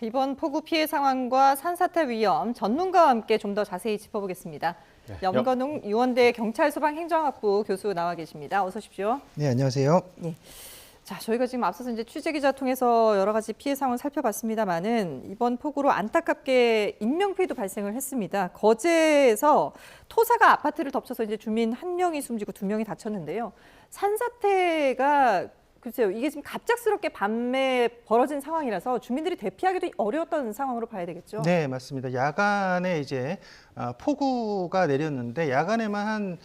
이번 폭우 피해 상황과 산사태 위험 전문가와 함께 좀 더 자세히 짚어보겠습니다. 네, 염건웅 유원대 경찰소방행정학부 교수 나와 계십니다. 어서 오십시오. 네, 안녕하세요. 네. 자, 저희가 지금 앞서서 이제 취재 기자 통해서 여러 가지 피해 상황을 살펴봤습니다만은 이번 폭우로 안타깝게 인명 피해도 발생을 했습니다. 거제에서 토사가 아파트를 덮쳐서 이제 주민 1명이 숨지고 2명이 다쳤는데요. 산사태가 글쎄요, 이게 지금 갑작스럽게 밤에 벌어진 상황이라서 주민들이 대피하기도 어려웠던 상황으로 봐야 되겠죠. 네, 맞습니다. 야간에 이제 폭우가 내렸는데 야간에만 한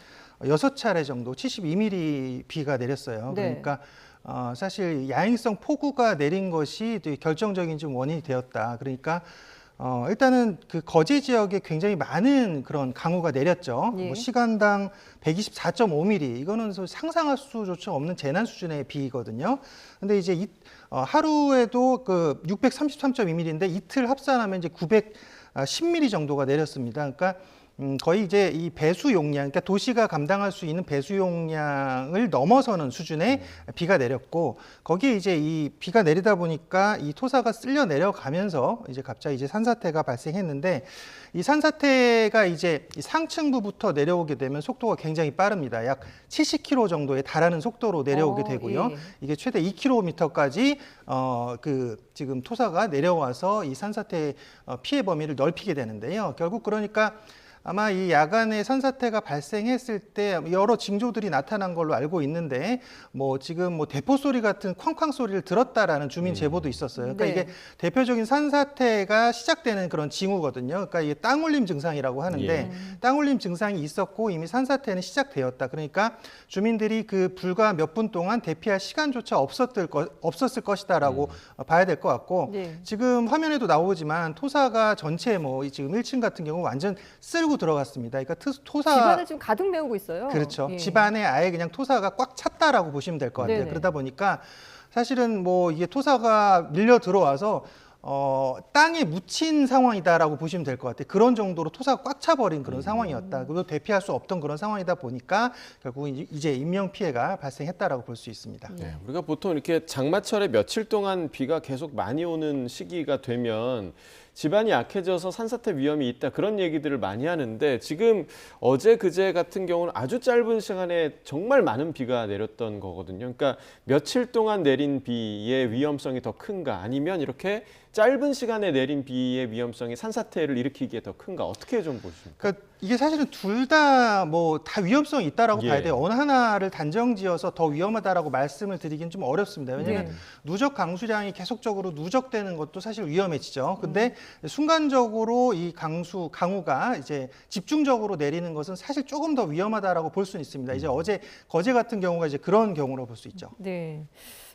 6차례 정도 72mm 비가 내렸어요. 네. 그러니까 사실 야행성 폭우가 내린 것이 되게 결정적인 좀 원인이 되었다. 그러니까 일단은 그 거제 지역에 굉장히 많은 그런 강우가 내렸죠. 예. 뭐 시간당 124.5mm 이거는 상상할 수조차 없는 재난 수준의 비거든요. 근데 이제 하루에도 그 633.2mm인데 이틀 합산하면 이제 910mm 정도가 내렸습니다. 그러니까 거의 이제 이 배수 용량, 그러니까 도시가 감당할 수 있는 배수 용량을 넘어서는 수준의 비가 내렸고, 거기에 이제 이 비가 내리다 보니까 이 토사가 쓸려 내려가면서 이제 갑자기 이제 산사태가 발생했는데, 이 산사태가 이제 상층부부터 내려오게 되면 속도가 굉장히 빠릅니다. 약 70km 정도에 달하는 속도로 내려오게 되고요. 예. 이게 최대 2km까지 지금 토사가 내려와서 이 산사태 피해 범위를 넓히게 되는데요. 결국 그러니까 아마 이 야간에 산사태가 발생했을 때 여러 징조들이 나타난 걸로 알고 있는데 뭐 지금 뭐 대포 소리 같은 쾅쾅 소리를 들었다라는 주민 제보도 있었어요. 그러니까 네. 이게 대표적인 산사태가 시작되는 그런 징후거든요. 그러니까 이게 땅울림 증상이라고 하는데 땅울림 증상이 있었고 이미 산사태는 시작되었다. 그러니까 주민들이 그 불과 몇 분 동안 대피할 시간조차 없었을 것이다라고 봐야 될 것 같고 네. 지금 화면에도 나오지만 토사가 전체 뭐 지금 1층 같은 경우 완전 쓸고 들어갔습니다. 그러니까 토사 집안을 지금 가득 메우고 있어요. 그렇죠. 예. 집안에 아예 그냥 토사가 꽉 찼다라고 보시면 될 것 같아요. 네네. 그러다 보니까 사실은 뭐 이게 토사가 밀려 들어와서 땅에 묻힌 상황이다라고 보시면 될 것 같아요. 그런 정도로 토사가 꽉 차버린 그런 상황이었다. 그리고 대피할 수 없던 그런 상황이다 보니까 결국 이제 인명 피해가 발생했다라고 볼 수 있습니다. 네, 우리가 보통 이렇게 장마철에 며칠 동안 비가 계속 많이 오는 시기가 되면 집안이 약해져서 산사태 위험이 있다 그런 얘기들을 많이 하는데 지금 어제 그제 같은 경우는 아주 짧은 시간에 정말 많은 비가 내렸던 거거든요. 그러니까 며칠 동안 내린 비의 위험성이 더 큰가 아니면 이렇게 짧은 시간에 내린 비의 위험성이 산사태를 일으키기에 더 큰가 어떻게 좀 보십니까? 그러니까 이게 사실은 둘 다 뭐 다 위험성이 있다라고 예. 봐야 돼요. 어느 하나를 단정지어서 더 위험하다라고 말씀을 드리긴 좀 어렵습니다. 왜냐하면 네. 누적 강수량이 계속적으로 누적되는 것도 사실 위험해지죠. 근데 순간적으로 이 강우가 이제 집중적으로 내리는 것은 사실 조금 더 위험하다라고 볼 수는 있습니다. 이제 어제 거제 같은 경우가 이제 그런 경우로 볼 수 있죠. 네.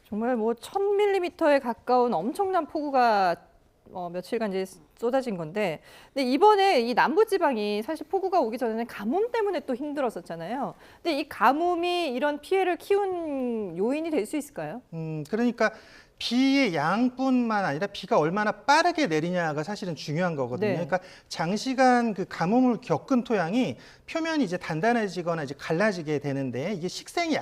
정말 뭐 1000mm에 가까운 엄청난 폭우가 며칠간 이제 쏟아진 건데, 근데 이번에 이 남부지방이 사실 폭우가 오기 전에는 가뭄 때문에 또 힘들었었잖아요. 근데 이 가뭄이 이런 피해를 키운 요인이 될 수 있을까요? 그러니까 비의 양뿐만 아니라 비가 얼마나 빠르게 내리냐가 사실은 중요한 거거든요. 네. 그러니까 장시간 그 가뭄을 겪은 토양이 표면이 이제 단단해지거나 이제 갈라지게 되는데 이게 식생이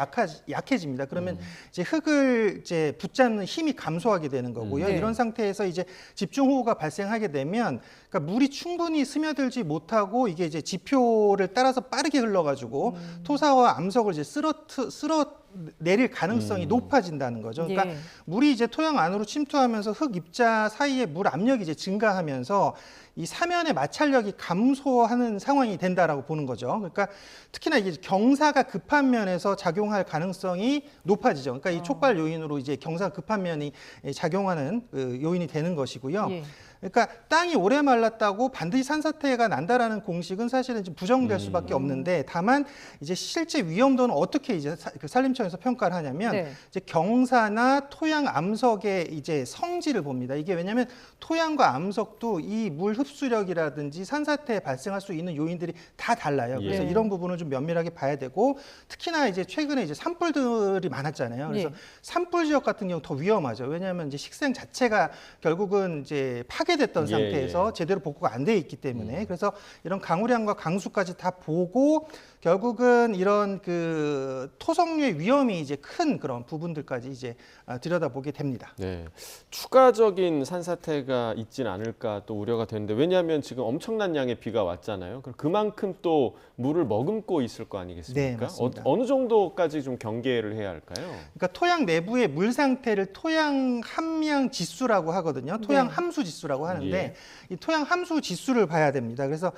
약해집니다. 그러면 이제 흙을 이제 붙잡는 힘이 감소하게 되는 거고요. 네. 이런 상태에서 이제 집중호우가 발생하게 되면 그러니까 물이 충분히 스며들지 못하고 이게 이제 지표를 따라서 빠르게 흘러가지고 토사와 암석을 이제 쓸어 내릴 가능성이 높아진다는 거죠. 그러니까 예. 물이 이제 토양 안으로 침투하면서 흙 입자 사이에 물 압력이 이제 증가하면서 이 사면의 마찰력이 감소하는 상황이 된다라고 보는 거죠. 그러니까 특히나 이게 경사가 급한 면에서 작용할 가능성이 높아지죠. 그러니까 이 촉발 요인으로 이제 경사가 급한 면이 작용하는 그 요인이 되는 것이고요. 예. 그러니까 땅이 오래 말랐다고 반드시 산사태가 난다라는 공식은 사실은 좀 부정될 수밖에 없는데 다만 이제 실제 위험도는 어떻게 이제 그 산림청에서 평가를 하냐면 네. 이제 경사나 토양 암석의 이제 성질을 봅니다. 이게 왜냐하면 토양과 암석도 이 물 흡수력이라든지 산사태에 발생할 수 있는 요인들이 다 달라요. 그래서 예. 이런 부분을 좀 면밀하게 봐야 되고 특히나 이제 최근에 이제 산불들이 많았잖아요. 그래서 예. 산불 지역 같은 경우 더 위험하죠. 왜냐하면 이제 식생 자체가 결국은 이제 파괴 폐쇄됐던 예, 상태에서 예. 제대로 복구가 안 돼 있기 때문에 그래서 이런 강우량과 강수까지 다 보고 결국은 이런 그 토성류의 위험이 이제 큰 그런 부분들까지 이제 들여다보게 됩니다. 네, 추가적인 산사태가 있진 않을까 또 우려가 되는데 왜냐하면 지금 엄청난 양의 비가 왔잖아요. 그럼 그만큼 또 물을 머금고 있을 거 아니겠습니까? 네, 맞습니다. 어느 정도까지 좀 경계를 해야 할까요? 그러니까 토양 내부의 물 상태를 토양 함량 지수라고 하거든요. 토양 네. 함수 지수라고 하는데 예. 이 토양 함수 지수를 봐야 됩니다. 그래서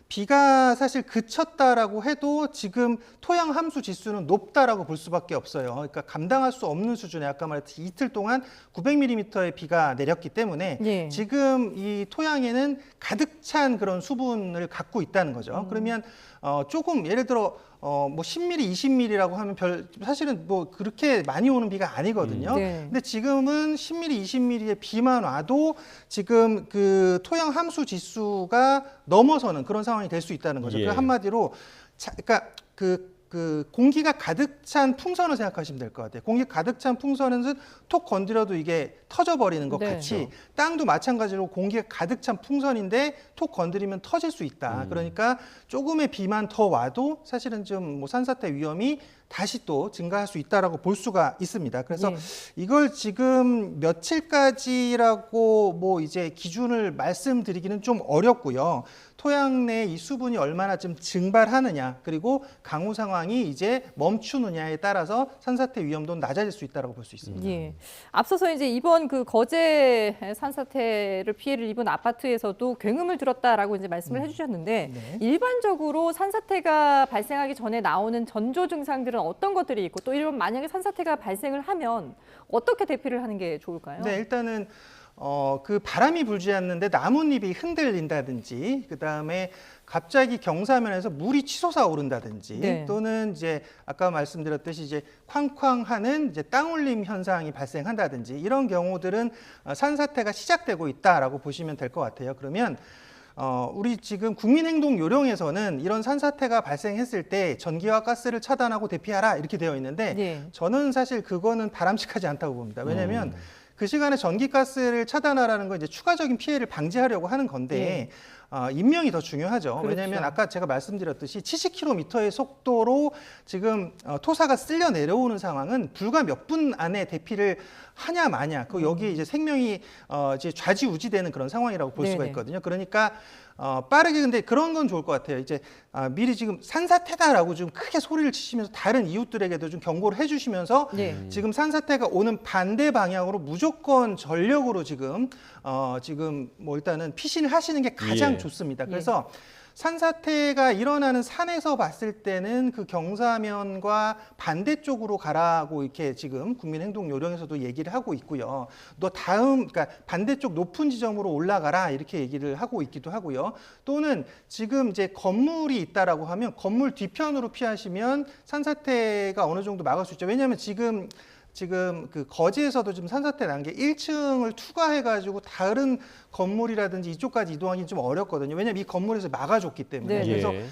비가 사실 그쳤다라고 해도 지금 토양 함수 지수는 높다라고 볼 수밖에 없어요. 그러니까 감당할 수 없는 수준에 아까 말했듯이 이틀 동안 900mm의 비가 내렸기 때문에 예. 지금 이 토양에는 가득 찬 그런 수분을 갖고 있다는 거죠. 그러면 조금 예를 들어 뭐 10mm, 20mm라고 하면 사실은 뭐 그렇게 많이 오는 비가 아니거든요. 네. 근데 지금은 10mm, 20mm의 비만 와도 지금 그 토양 함수 지수가 넘어서는 그런 상황이 될 수 있다는 거죠. 예. 그 한마디로 그러니까 그 공기가 가득 찬 풍선을 생각하시면 될 것 같아요. 공기 가득 찬 풍선은 톡 건드려도 이게 터져버리는 것 네. 같이 땅도 마찬가지로 공기가 가득 찬 풍선인데 톡 건드리면 터질 수 있다. 그러니까 조금의 비만 더 와도 사실은 좀 뭐 산사태 위험이 다시 또 증가할 수 있다라고 볼 수가 있습니다. 그래서 예. 이걸 지금 며칠까지라고 뭐 이제 기준을 말씀드리기는 좀 어렵고요. 토양 내 이 수분이 얼마나 좀 증발하느냐 그리고 강우 상황이 이제 멈추느냐에 따라서 산사태 위험도는 낮아질 수 있다고 볼 수 있습니다. 예. 앞서서 이제 이번 그 거제 산사태를 피해를 입은 아파트에서도 굉음을 들었다라고 이제 말씀을 해주셨는데 네. 일반적으로 산사태가 발생하기 전에 나오는 전조 증상들은 어떤 것들이 있고 또 이런 만약에 산사태가 발생을 하면 어떻게 대피를 하는 게 좋을까요? 네, 일단은 그 바람이 불지 않는데 나뭇잎이 흔들린다든지 그다음에 갑자기 경사면에서 물이 치솟아 오른다든지 네. 또는 이제 아까 말씀드렸듯이 이제 쾅쾅하는 이제 땅울림 현상이 발생한다든지 이런 경우들은 산사태가 시작되고 있다라고 보시면 될 것 같아요. 그러면 우리 지금 국민행동 요령에서는 이런 산사태가 발생했을 때 전기와 가스를 차단하고 대피하라 이렇게 되어 있는데 네. 저는 사실 그거는 바람직하지 않다고 봅니다. 왜냐하면 그 시간에 전기가스를 차단하라는 건 이제 추가적인 피해를 방지하려고 하는 건데 인명이 더 중요하죠. 그렇죠. 왜냐하면 아까 제가 말씀드렸듯이 70km의 속도로 지금 토사가 쓸려 내려오는 상황은 불과 몇 분 안에 대피를 하냐 마냐. 그 여기에 이제 생명이 이제 좌지우지되는 그런 상황이라고 볼 수가 네네. 있거든요. 그러니까 빠르게 근데 그런 건 좋을 것 같아요. 이제 미리 지금 산사태다라고 좀 크게 소리를 치시면서 다른 이웃들에게도 좀 경고를 해주시면서 네. 지금 산사태가 오는 반대 방향으로 무조건 전력으로 지금 뭐 일단은 피신을 하시는 게 가장 예. 좋습니다. 그래서 산사태가 일어나는 산에서 봤을 때는 그 경사면과 반대쪽으로 가라고 이렇게 지금 국민행동 요령에서도 얘기를 하고 있고요. 너 그러니까 반대쪽 높은 지점으로 올라가라 이렇게 얘기를 하고 있기도 하고요. 또는 지금 이제 건물이 있다라고 하면 건물 뒤편으로 피하시면 산사태가 어느 정도 막을 수 있죠. 왜냐하면 지금 그 거제에서도 좀 산사태 난 게 1층을 투과해가지고 다른 건물이라든지 이쪽까지 이동하기는 좀 어렵거든요. 왜냐하면 이 건물에서 막아줬기 때문에. 네. 그래서 예.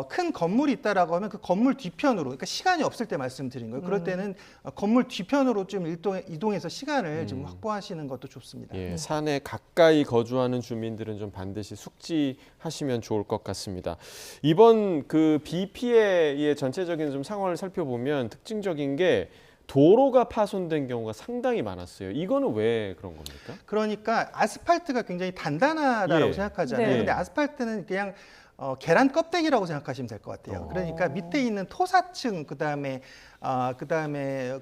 큰 건물이 있다라고 하면 그 건물 뒤편으로, 그러니까 시간이 없을 때 말씀드린 거예요. 그럴 때는 건물 뒤편으로 좀 이동해서 시간을 좀 확보하시는 것도 좋습니다. 예, 산에 가까이 거주하는 주민들은 좀 반드시 숙지하시면 좋을 것 같습니다. 이번 그 비 피해의 전체적인 좀 상황을 살펴보면 특징적인 게 도로가 파손된 경우가 상당히 많았어요. 이거는 왜 그런 겁니까? 그러니까 아스팔트가 굉장히 단단하다고 예. 생각하잖아요. 네. 근데 아스팔트는 그냥 계란 껍데기라고 생각하시면 될 것 같아요. 그러니까 밑에 있는 토사층, 그다음에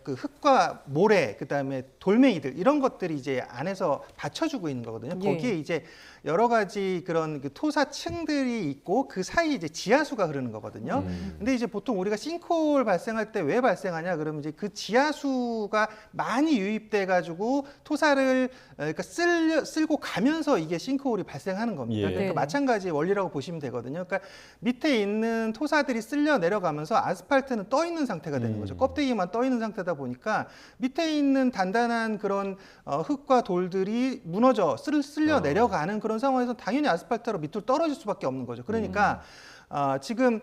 그 흙과 모래, 그다음에 돌멩이들 이런 것들이 이제 안에서 받쳐주고 있는 거거든요. 예. 거기에 이제 여러 가지 그런 그 토사층들이 있고 그 사이 이제 지하수가 흐르는 거거든요. 근데 이제 보통 우리가 싱크홀 발생할 때 왜 발생하냐 그러면 이제 그 지하수가 많이 유입돼 가지고 토사를 그러니까 쓸고 가면서 이게 싱크홀이 발생하는 겁니다. 예. 그러니까 네. 마찬가지의 원리라고 보시면 되거든요. 그러니까 밑에 있는 토사들이 쓸려 내려가면서 아스팔트는 떠 있는 상태가 되는 거죠. 껍데기만 떠 있는 상태다 보니까 밑에 있는 단단한 그런 흙과 돌들이 무너져 쓸려 내려가는 그런 상황에서 당연히 아스팔트로 밑으로 떨어질 수밖에 없는 거죠. 그러니까 지금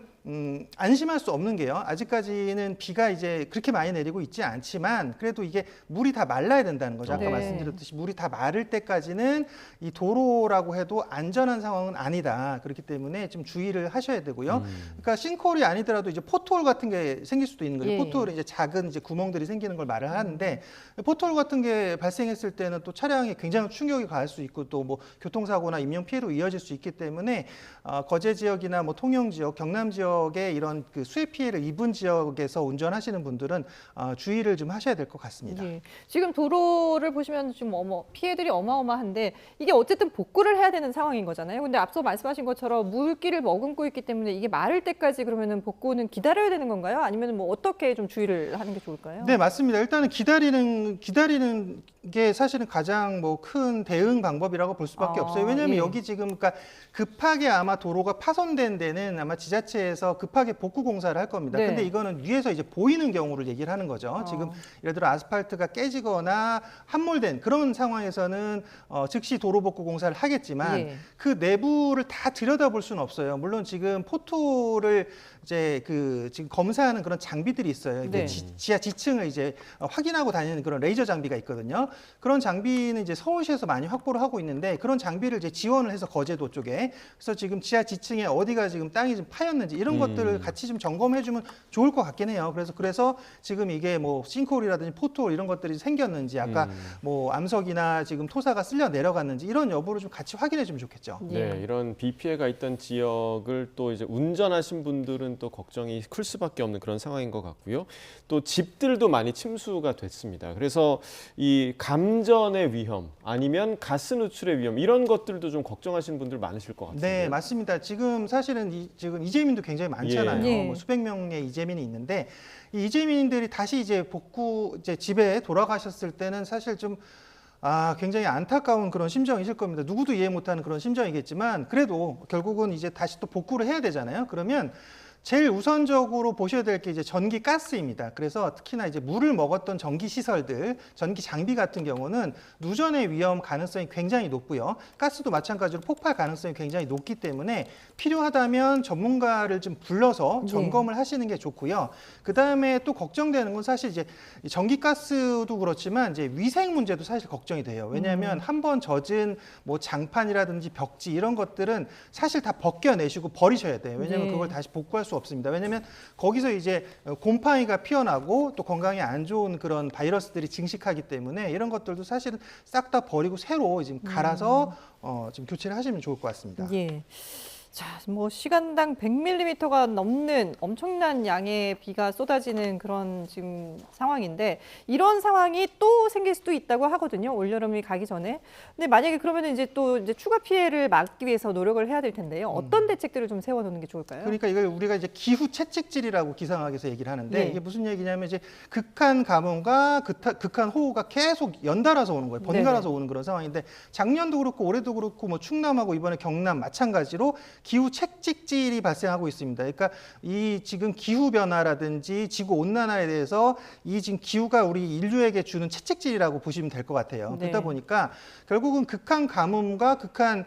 안심할 수 없는 게요. 아직까지는 비가 이제 그렇게 많이 내리고 있지 않지만 그래도 이게 물이 다 말라야 된다는 거죠. 아까 네. 말씀드렸듯이 물이 다 마를 때까지는 이 도로라고 해도 안전한 상황은 아니다. 그렇기 때문에 좀 주의를 하셔야 되고요. 그러니까 싱크홀이 아니더라도 이제 포트홀 같은 게 생길 수도 있는 거예요. 예. 포트홀이 이제 작은 이제 구멍들이 생기는 걸 말을 하는데 포트홀 같은 게 발생했을 때는 또 차량에 굉장히 충격이 가할 수 있고 또 뭐 교통사고나 인명 피해로 이어질 수 있기 때문에 거제 지역이나 뭐 통영 지역, 경남 지역에 이런 그 수해 피해를 입은 지역에서 운전하시는 분들은 주의를 좀 하셔야 될 것 같습니다. 예. 지금 도로를 보시면 좀 피해들이 어마어마한데 이게 어쨌든 복구를 해야 되는 상황인 거잖아요. 근데 앞서 말씀하신 것처럼 물기를 머금고 있기 때문에 이게 마를 때까지 그러면은 복구는 기다려야 되는 건가요? 아니면 뭐 어떻게 좀 주의를 하는 게 좋을까요? 네, 맞습니다. 일단은 기다리는 게 사실은 가장 뭐 큰 대응 방법이라고 볼 수밖에 없어요. 왜냐하면 예. 여기 지금 그러니까 급하게 아마 도로가 파손된 데는 아마 지자체에서 급하게 복구 공사를 할 겁니다. 네. 근데 이거는 위에서 이제 보이는 경우를 얘기를 하는 거죠. 지금 예를 들어 아스팔트가 깨지거나 함몰된 그런 상황에서는 즉시 도로 복구 공사를 하겠지만 예. 그 내부를 다 들여다볼 수는 없어요. 물론 지금 포토를 이제 지금 검사하는 그런 장비들이 있어요. 이게 네. 지하 지층을 이제 확인하고 다니는 그런 레이저 장비가 있거든요. 그런 장비는 이제 서울시에서 많이 확보를 하고 있는데 그런 장비를 이제 지원을 해서 거제도 쪽에 그래서 지금 지하 지층에 어디가 지금 땅이 좀 파였는지 이런 것들을 같이 좀 점검해주면 좋을 것 같긴 해요. 그래서 지금 이게 뭐 싱크홀이라든지 포트홀 이런 것들이 생겼는지 아까 뭐 암석이나 지금 토사가 쓸려 내려갔는지 이런 여부를 좀 같이 확인해주면 좋겠죠. 네, 이런 비 피해가 있던 지역을 또 이제 운전하신 분들은 또 걱정이 클 수밖에 없는 그런 상황인 것 같고요. 또 집들도 많이 침수가 됐습니다. 그래서 이 감전의 위험 아니면 가스 누출의 위험 이런 것들도 좀 걱정하시는 분들 많으실 것 같은데요. 네, 맞습니다. 지금 사실은 지금 이재민도 굉장히 많잖아요. 예. 뭐 수백 명의 이재민이 있는데 이 이재민들이 다시 이제 이제 집에 돌아가셨을 때는 사실 좀 굉장히 안타까운 그런 심정이실 겁니다. 누구도 이해 못하는 그런 심정이겠지만 그래도 결국은 이제 다시 또 복구를 해야 되잖아요. 그러면 제일 우선적으로 보셔야 될 게 이제 전기 가스입니다. 그래서 특히나 이제 물을 먹었던 전기 시설들, 전기 장비 같은 경우는 누전의 위험 가능성이 굉장히 높고요. 가스도 마찬가지로 폭발 가능성이 굉장히 높기 때문에 필요하다면 전문가를 좀 불러서 점검을 하시는 게 좋고요. 그 다음에 또 걱정되는 건 사실 이제 전기 가스도 그렇지만 이제 위생 문제도 사실 걱정이 돼요. 왜냐하면 한번 젖은 뭐 장판이라든지 벽지 이런 것들은 사실 다 벗겨내시고 버리셔야 돼요. 왜냐하면 네. 그걸 다시 복구할 수 없습니다. 왜냐하면 거기서 이제 곰팡이가 피어나고 또 건강에 안 좋은 그런 바이러스들이 증식하기 때문에 이런 것들도 사실은 싹 다 버리고 새로 지금 갈아서 지금 교체를 하시면 좋을 것 같습니다. 예. 자, 뭐 시간당 100mm가 넘는 엄청난 양의 비가 쏟아지는 그런 지금 상황인데 이런 상황이 또 생길 수도 있다고 하거든요. 올여름이 가기 전에. 근데 만약에 그러면 이제 또 이제 추가 피해를 막기 위해서 노력을 해야 될 텐데요. 어떤 대책들을 좀 세워 놓는 게 좋을까요? 그러니까 이걸 우리가 이제 기후 채찍질이라고 기상학에서 얘기를 하는데 네. 이게 무슨 얘기냐면 이제 극한 가뭄과 극한 호우가 계속 연달아서 오는 거예요. 번갈아서 오는 그런 상황인데 작년도 그렇고 올해도 그렇고 뭐 충남하고 이번에 경남 마찬가지로 기후 채찍질이 발생하고 있습니다. 그러니까 이 지금 기후 변화라든지 지구 온난화에 대해서 이 지금 기후가 우리 인류에게 주는 채찍질이라고 보시면 될 것 같아요. 네. 그러다 보니까 결국은 극한 가뭄과 극한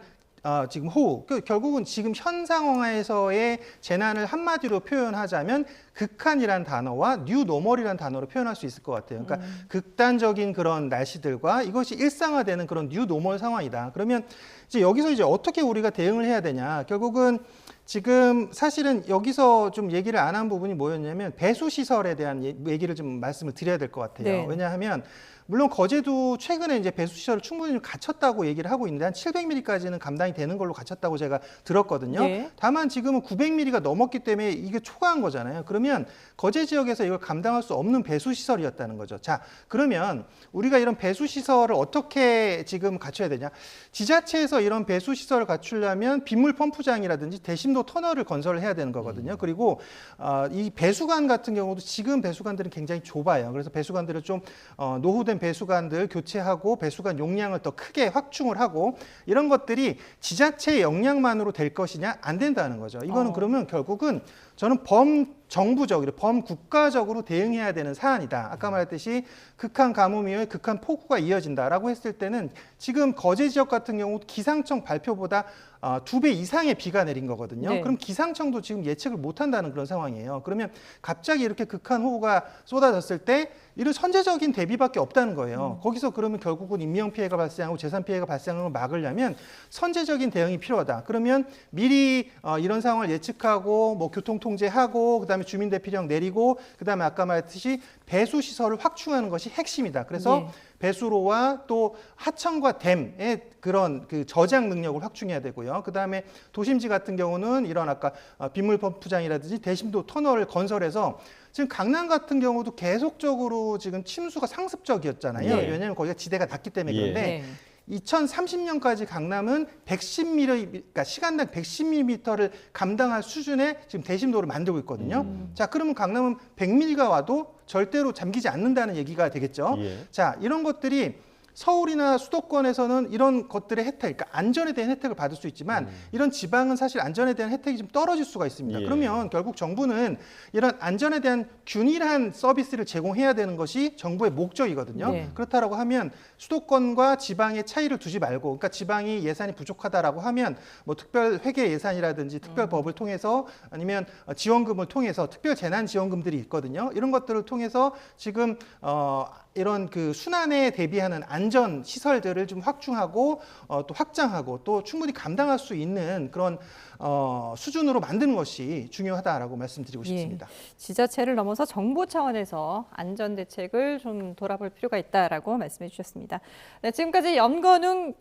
지금 호우, 결국은 지금 현 상황에서의 재난을 한마디로 표현하자면 극한이란 단어와 뉴노멀이란 단어로 표현할 수 있을 것 같아요. 그러니까 극단적인 그런 날씨들과 이것이 일상화되는 그런 뉴노멀 상황이다. 그러면 이제 여기서 이제 어떻게 우리가 대응을 해야 되냐? 결국은 지금 사실은 여기서 좀 얘기를 안 한 부분이 뭐였냐면 배수 시설에 대한 얘기를 좀 말씀을 드려야 될 것 같아요. 네. 왜냐하면 물론 거제도 최근에 이제 배수 시설을 충분히 좀 갖췄다고 얘기를 하고 있는데 한 700mm까지는 감당이 되는 걸로 갖췄다고 제가 들었거든요. 네. 다만 지금은 900mm가 넘었기 때문에 이게 초과한 거잖아요. 그러면 거제 지역에서 이걸 감당할 수 없는 배수 시설이었다는 거죠. 자, 그러면 우리가 이런 배수 시설을 어떻게 지금 갖춰야 되냐? 지자체에서 이런 배수 시설을 갖추려면 빗물 펌프장이라든지 대심도 터널을 건설을 해야 되는 거거든요. 그리고 이 배수관 같은 경우도 지금 배수관들은 굉장히 좁아요. 그래서 배수관들을 좀 노후된 배수관들 교체하고 배수관 용량을 더 크게 확충을 하고 이런 것들이 지자체의 역량만으로 될 것이냐 안 된다는 거죠. 이거는 그러면 결국은 저는 정부적으로 범국가적으로 대응해야 되는 사안이다. 아까 말했듯이 극한 가뭄 이후에 극한 폭우가 이어진다라고 했을 때는 지금 거제 지역 같은 경우 기상청 발표보다 2배 이상의 비가 내린 거거든요. 네. 그럼 기상청도 지금 예측을 못한다는 그런 상황이에요. 그러면 갑자기 이렇게 극한 호우가 쏟아졌을 때 이런 선제적인 대비밖에 없다는 거예요. 거기서 그러면 결국은 인명 피해가 발생하고 재산 피해가 발생하는 걸 막으려면 선제적인 대응이 필요하다. 그러면 미리 이런 상황을 예측하고 뭐 교통 통제하고 그다음에 주민 대피령 내리고 그다음에 아까 말했듯이 배수 시설을 확충하는 것이 핵심이다. 그래서 네. 배수로와 또 하천과 댐의 그런 그 저장 능력을 확충해야 되고요. 그다음에 도심지 같은 경우는 이런 아까 빗물 펌프장이라든지 대심도 터널을 건설해서 지금 강남 같은 경우도 계속적으로 지금 침수가 상습적이었잖아요. 네. 왜냐하면 거기가 지대가 낮기 때문에 예. 그런데 네. 2030년까지 강남은 110mm, 그러니까 시간당 110mm를 감당할 수준의 지금 대심도를 만들고 있거든요. 자, 그러면 강남은 100mm가 와도 절대로 잠기지 않는다는 얘기가 되겠죠. 예. 자, 이런 것들이 서울이나 수도권에서는 이런 것들의 혜택, 그러니까 안전에 대한 혜택을 받을 수 있지만 이런 지방은 사실 안전에 대한 혜택이 좀 떨어질 수가 있습니다. 예. 그러면 결국 정부는 이런 안전에 대한 균일한 서비스를 제공해야 되는 것이 정부의 목적이거든요. 네. 그렇다라고 하면 수도권과 지방의 차이를 두지 말고, 그러니까 지방이 예산이 부족하다라고 하면 뭐 특별 회계 예산이라든지 특별법을 통해서 아니면 지원금을 통해서 특별 재난 지원금들이 있거든요. 이런 것들을 통해서 지금 이런 그 순환에 대비하는 안전 시설들을 좀 확충하고 또 확장하고 또 충분히 감당할 수 있는 그런 수준으로 만드는 것이 중요하다라고 말씀드리고 싶습니다. 지자체를 넘어서 정부 차원에서 안전 대책을 좀 돌아볼 필요가 있다라고 말씀해 주셨습니다. 네, 지금까지 염건웅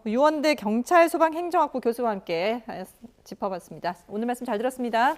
유원대 경찰소방행정학부 교수와 함께 짚어봤습니다. 오늘 말씀 잘 들었습니다.